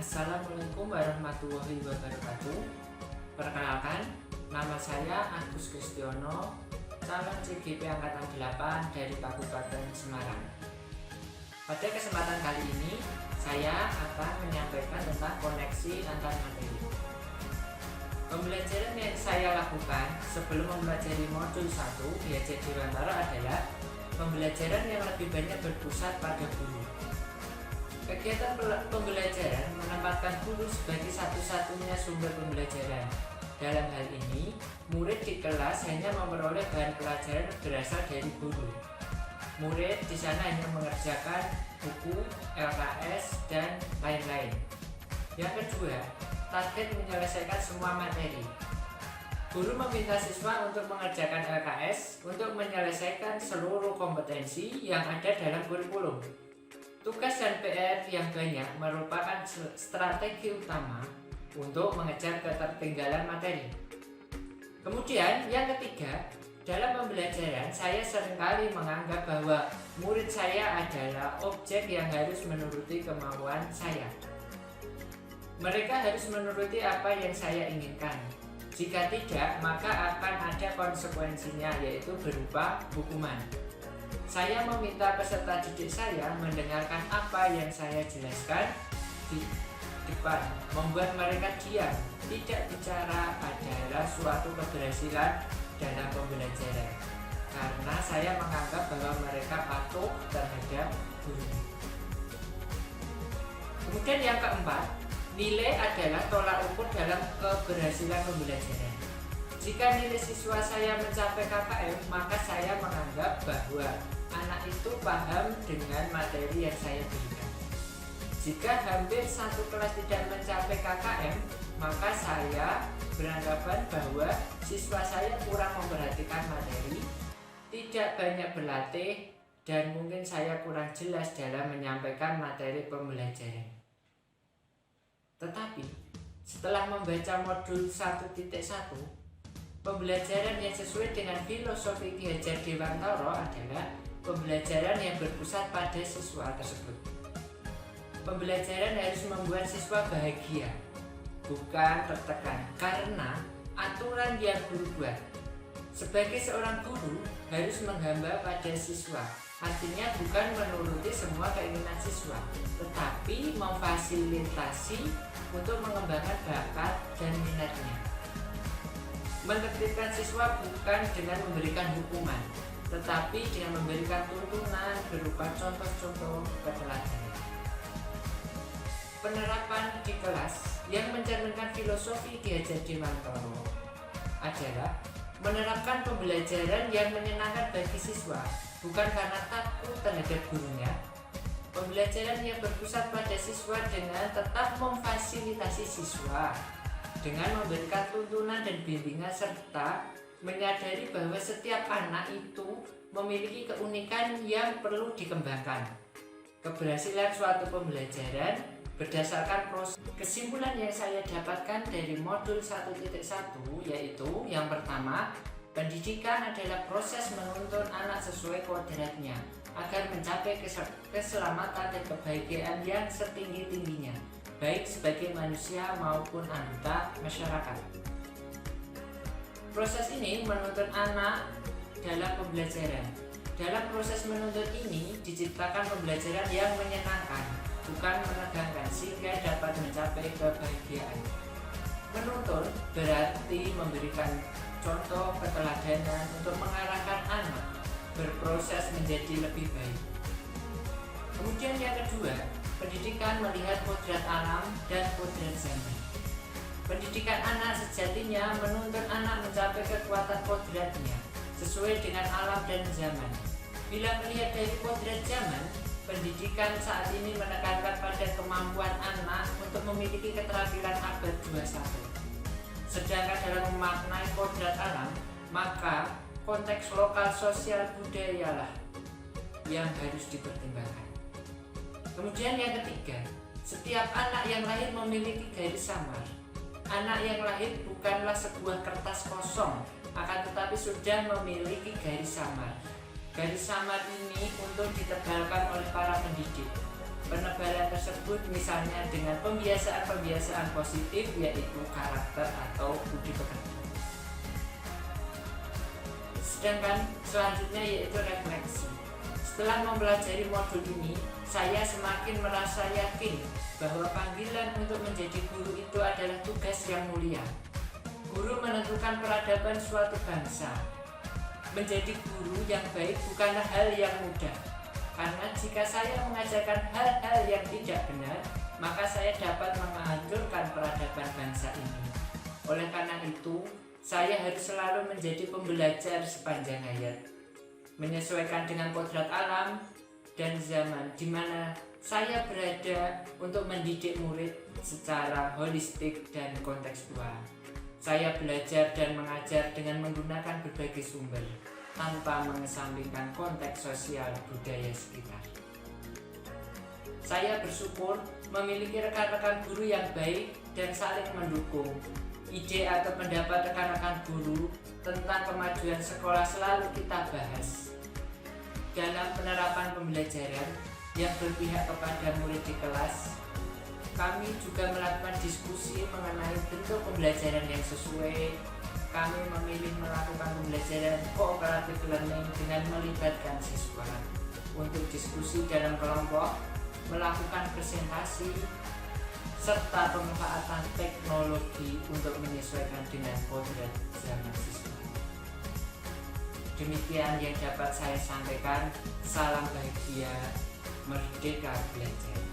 Assalamualaikum warahmatullahi wabarakatuh. Perkenalkan, nama saya Agus Kristiono, calon CGP Angkatan 8 dari Kabupaten Semarang. Pada kesempatan kali ini, saya akan menyampaikan tentang koneksi antar materi. Pembelajaran yang saya lakukan sebelum mempelajari modul 1 Belajar Dewantara adalah pembelajaran yang lebih banyak berpusat pada guru. Kegiatan pembelajaran menempatkan guru sebagai satu-satunya sumber pembelajaran. Dalam hal ini, murid di kelas hanya memperoleh bahan pelajaran berasal dari guru. Murid di sana hanya mengerjakan buku, LKS, dan lain-lain. Yang kedua, target menyelesaikan semua materi. Guru meminta siswa untuk mengerjakan LKS untuk menyelesaikan seluruh kompetensi yang ada dalam kurikulum. Tugas dan PR yang banyak merupakan strategi utama untuk mengejar ketertinggalan materi. Kemudian yang ketiga, dalam pembelajaran saya seringkali menganggap bahwa murid saya adalah objek yang harus menuruti kemauan saya. Mereka harus menuruti apa yang saya inginkan. Jika tidak, maka akan ada konsekuensinya, yaitu berupa hukuman. Saya meminta peserta didik saya mendengarkan apa yang saya jelaskan di depan. Membuat mereka diam, tidak bicara adalah suatu keberhasilan dalam pembelajaran, karena saya menganggap bahwa mereka patuh terhadap guru. Kemudian yang keempat, nilai adalah tolak ukur dalam keberhasilan pembelajaran. Jika nilai siswa saya mencapai KKM, maka saya menganggap bahwa anak itu paham dengan materi yang saya berikan. Jika hampir satu kelas tidak mencapai KKM, maka saya beranggapan bahwa siswa saya kurang memperhatikan materi, tidak banyak berlatih, dan mungkin saya kurang jelas dalam menyampaikan materi pembelajaran. Tetapi, setelah membaca modul 1.1, pembelajaran yang sesuai dengan filosofi Ki Hajar Dewantara adalah pembelajaran yang berpusat pada siswa tersebut. Pembelajaran harus membuat siswa bahagia, bukan tertekan, karena aturan yang guru buat. Sebagai seorang guru harus menghamba pada siswa, artinya bukan menuruti semua keinginan siswa, tetapi memfasilitasi untuk mengembangkan bakat dan minatnya. Menertibkan siswa bukan dengan memberikan hukuman, tetapi dengan memberikan tuntunan berupa contoh-contoh keteladanan. Penerapan di kelas yang mencerminkan filosofi Ki Hajar Dewantara adalah menerapkan pembelajaran yang menyenangkan bagi siswa, bukan karena takut terhadap gurunya. Pembelajaran yang berpusat pada siswa dengan tetap memfasilitasi siswa, dengan memberikan tuntunan dan bimbingan, serta menyadari bahwa setiap anak itu memiliki keunikan yang perlu dikembangkan. Keberhasilan suatu pembelajaran berdasarkan proses. Kesimpulan yang saya dapatkan dari modul 1.1 yaitu yang pertama, pendidikan adalah proses menuntun anak sesuai kodratnya agar mencapai keselamatan dan kebahagiaan yang setinggi-tingginya, baik sebagai manusia maupun anggota masyarakat. Proses ini menuntun anak dalam pembelajaran. Dalam proses menuntun ini diciptakan pembelajaran yang menyenangkan, bukan menegangkan, sehingga dapat mencapai kebahagiaan. Menuntun berarti memberikan contoh keteladanan untuk mengarahkan anak berproses menjadi lebih baik. Kemudian yang kedua, pendidikan melihat kodrat alam dan kodrat zaman. Pendidikan anak sejatinya menuntun anak mencapai kekuatan kodratnya sesuai dengan alam dan zaman. Bila melihat dari kodrat zaman, pendidikan saat ini menekankan pada kemampuan anak untuk memiliki keterampilan abad 21. Sedangkan dalam memaknai kodrat alam, maka konteks lokal sosial budayalah yang harus dipertimbangkan. Kemudian yang ketiga, setiap anak yang lahir memiliki garis samar. Anak yang lahir bukanlah sebuah kertas kosong, akan tetapi sudah memiliki garis samar. Garis samar ini untuk ditebalkan oleh para pendidik. Penebalan tersebut misalnya dengan pembiasaan-pembiasaan positif, yaitu karakter atau budi pekerti. Sedangkan selanjutnya yaitu refleksi. Setelah mempelajari modul ini, saya semakin merasa yakin bahwa panggilan untuk menjadi guru itu adalah tugas yang mulia. Guru menentukan peradaban suatu bangsa. Menjadi guru yang baik bukanlah hal yang mudah. Karena jika saya mengajarkan hal-hal yang tidak benar, maka saya dapat menghancurkan peradaban bangsa ini. Oleh karena itu, saya harus selalu menjadi pembelajar sepanjang hayat, menyesuaikan dengan kodrat alam dan zaman di mana saya berada untuk mendidik murid secara holistik dan kontekstual. Saya belajar dan mengajar dengan menggunakan berbagai sumber, tanpa mengesampingkan konteks sosial budaya sekitar. Saya bersyukur memiliki rekan-rekan guru yang baik dan saling mendukung. Ide atau pendapat rekan-rekan guru tentang kemajuan sekolah selalu kita bahas. Dalam penerapan pembelajaran yang berpihak kepada murid di kelas, kami juga melakukan diskusi mengenai bentuk pembelajaran yang sesuai. Kami memilih melakukan pembelajaran cooperative learning dengan melibatkan siswa untuk diskusi dalam kelompok, melakukan presentasi, serta pemanfaatan teknologi untuk menyesuaikan dengan kodrat zaman siswa. Demikian yang dapat saya sampaikan. Salam bahagia, merdeka belajar.